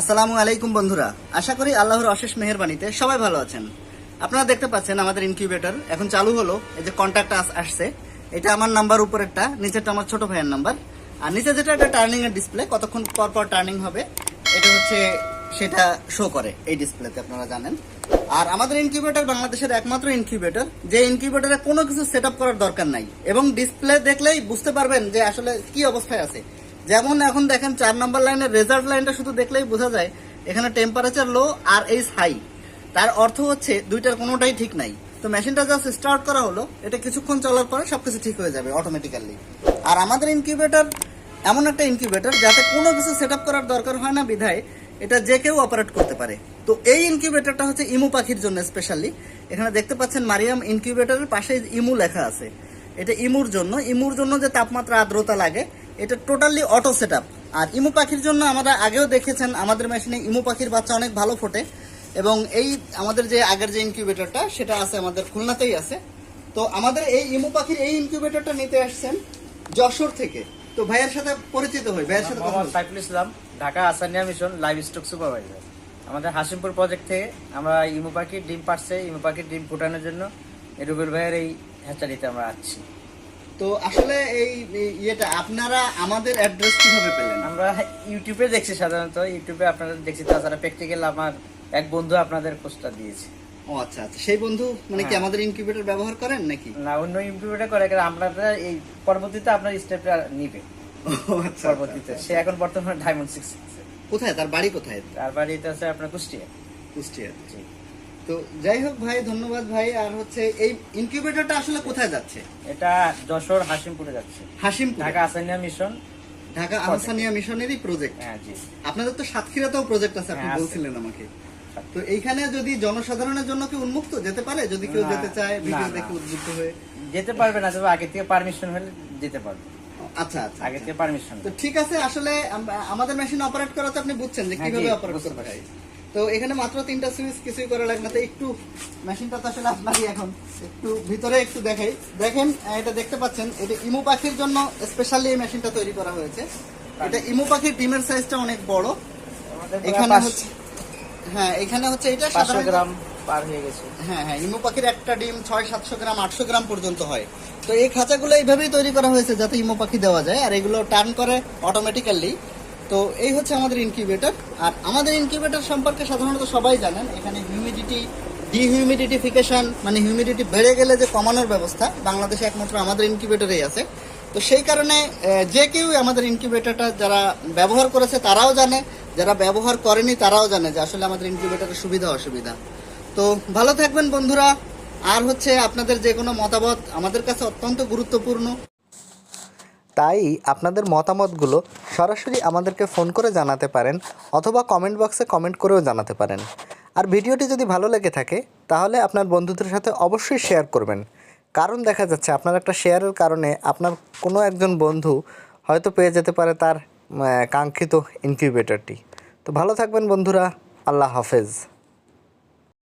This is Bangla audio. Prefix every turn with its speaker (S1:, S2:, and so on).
S1: আসসালামু আলাইকুম বন্ধুরা, আশা করি আল্লাহর অশেষ মেহেরবানিতে সবাই ভালো আছেন। আপনারা দেখতে পাচ্ছেন আমাদের ইনকিউবেটর এখন চালু হলো। এই যে কন্ট্যাক্ট আসছে, এটা আমার নাম্বার, উপরেরটা, নিচেরটা আমার ছোট ভাইয়ের নাম্বার। আর নিচে যেটা একটা টার্নিং এর ডিসপ্লে, কতক্ষণ পর পর টার্নিং হবে এটা হচ্ছে সেটা শো করে এই ডিসপ্লেতে, আপনারা জানেন। আর আমাদের ইনকিউবেটর বাংলাদেশের একমাত্র ইনকিউবেটর যে ইনকিউবেটরে কোনো কিছু সেট আপ করার দরকার নাই, এবং ডিসপ্লে দেখলেই বুঝতে পারবেন যে আসলে কি অবস্থায় আছে। যেমন এখন দেখেন 4 নম্বর লাইনের রেজাল্ট লাইনটা শুধু দেখলেই বোঝা যায় এখানে টেম্পারেচার লো আর এইচ হাই। তার অর্থ হচ্ছে দুইটার কোনোটাই ঠিক নাই। তো মেশিনটা জাস্ট স্টার্ট করা হলো, এটা কিছুক্ষণ চলার পরে সবকিছু ঠিক হয়ে যাবে অটোমেটিক্যালি। আর আমাদের ইনকিউবেটর এমন একটা ইনকিউবেটর যাতে কোনো কিছু সেট আপ করার দরকার হয় না, বিধায় এটা যে কেউ অপারেট করতে পারে। তো এই ইনকিউবেটরটা হচ্ছে ইমু পাখির জন্য স্পেশালি। এখানে দেখতে পাচ্ছেন মারিয়াম ইনকিউবেটরের পাশে ইমু লেখা আছে। এটা ইমুর জন্য যে তাপমাত্রা আর্দ্রতা লাগে এটা টোটালি অটো সেট আপ। আর ইমু পাখির জন্য আমরা আগেও দেখেছেন আমাদের মেশিনে ইমু পাখির বাচ্চা অনেক ভালো ফোটে। এবং এই আমাদের যে আগের যে ইনকিউবেটরটা সেটা আছে আমাদের খুলনাতেই আছে। তো আমাদের এই ইমু পাখির এই ইনকিউবেটরটা নিতে আসছেন যশোর থেকে। তো ভাইয়ের সাথে পরিচিত হই, ভাইয়ের সাথে
S2: Saiful Islam, Dhaka Ahsania mission live stock supervisor. আমাদের হাসিমপুর প্রজেক্ট থেকে আমরা ইমু পাখির ডিম পারছে, ইমু পাখির ডিম ফোটানোর জন্য রুবেল ভাইয়ের এই হ্যাচারিতে আমরা আসছি।
S1: তো আসলে এই ইয়েটা আপনারা আমাদের অ্যাড্রেস কিভাবে পেলেন?
S2: আমরা ইউটিউবে দেখছি, সাধারণত ইউটিউবে আপনাদের দেখছি, তাছাড়া প্র্যাকটিক্যাল আমার এক বন্ধু আপনাদের পোস্টটা দিয়েছে।
S1: ও আচ্ছা আচ্ছা, সেই বন্ধু মানে কি আমাদের ইনকিউবেটর ব্যবহার করেন নাকি?
S2: না, অন্য ইনকিউবেটর করে, কারণ আপনারা এই পরবর্তীতে আপনার স্টেপটা নিবে।
S1: ও আচ্ছা,
S2: পরবর্তীতে সে এখন বর্তমানে ডায়মন্ড 6
S1: কোথায়, তার বাড়ি কোথায়?
S2: তার বাড়িতে আছে আপনার কুষ্টিয়া।
S1: কুষ্টিয়া। তো যাই হোক ভাই, ধন্যবাদ ভাই। আর হচ্ছে এই ইনকিউবেটরটা আসলে কোথায় যাচ্ছে?
S2: এটা যশোর হাসিমপুরে যাচ্ছে।
S1: হাসিমপুর,
S2: ঢাকা আসানিয়া মিশন,
S1: ঢাকা আহসানিয়া মিশনেরই প্রজেক্ট।
S2: হ্যাঁ জি।
S1: আপনাদের তো সাতক্ষীরাতেও প্রজেক্ট আছে, আপনি
S2: হ্যাঁ,
S1: বলছিলেন আমাকে। তো এইখানে যদি জনসাধারণের জন্য কি উন্মুক্ত যেতে পারে? যদি কেউ যেতে চায় ভিডিও দেখে উদ্বুদ্ধ হয়ে
S2: যেতে পারবে না, তবে আগে থেকে পারমিশন হলে যেতে পারবে।
S1: আচ্ছা আচ্ছা,
S2: আগে থেকে পারমিশন।
S1: তো ঠিক আছে। আসলে আমাদের মেশিন অপারেট করাতে আপনি বুঝছেন যে কিভাবে অপারেট করতে হয়। তো এখানে মাত্র 3টা সুইচ, কিছুই করা লাগে না। তো একটু মেশিনটা তো আসলে আপনারই, এখন একটু ভিতরে একটু দেখাই। দেখেন, এটা দেখতে পাচ্ছেন, এটা ইমু পাখির জন্য স্পেশালি এই মেশিনটা তৈরি করা হয়েছে। এটা ইমু পাখির ডিমের সাইজটা অনেক বড়। এখানে হচ্ছে, হ্যাঁ এখানে হচ্ছে এটা
S2: 500 গ্রাম পার হয়ে গেছে।
S1: হ্যাঁ হ্যাঁ, ইমু পাখির একটা ডিম 600-700 গ্রাম 800 গ্রাম পর্যন্ত হয়। তো এই খাঁচাগুলো এইভাবেই তৈরি করা হয়েছে যাতে ইমু পাখি দেওয়া যায়, আর এগুলো টার্ন করে অটোমেটিক্যালি। তো এই হচ্ছে আমাদের ইনকিউবেটর। আর আমাদের ইনকিউবেটর সম্পর্কে সাধারণত সবাই জানেন, এখানে হিউমিডিটি ডিহিউমিডিফিকেশন, মানে হিউমিডিটি বেড়ে গেলে যে কমানোর ব্যবস্থা বাংলাদেশে একমাত্র আমাদের ইনকিউবেটরেই আছে। তো সেই কারণে যে কেউ আমাদের ইনকিউবেটরটা যারা ব্যবহার করেছে তারাও জানে, যারা ব্যবহার করেনি তারাও জানে যে আসলে আমাদের ইনকিউবেটরের সুবিধা অসুবিধা। তো ভালো থাকবেন বন্ধুরা। আর হচ্ছে আপনাদের যে কোনো মতামত আমাদের কাছে অত্যন্ত গুরুত্বপূর্ণ, তাই আপনাদের মতামতগুলো সরাসরি আমাদেরকে ফোন করে জানাতে পারেন, অথবা কমেন্ট বক্সে কমেন্ট করেও জানাতে পারেন। আর ভিডিওটি যদি ভালো লেগে থাকে তাহলে আপনার বন্ধুদের সাথে অবশ্যই শেয়ার করবেন, কারণ দেখা যাচ্ছে আপনার একটা শেয়ারের কারণে আপনার কোনো একজন বন্ধু হয়তো পেয়ে যেতে পারে তার কাঙ্ক্ষিত ইনকিউবেটরটি। তো ভালো থাকবেন বন্ধুরা, আল্লাহ হাফেজ।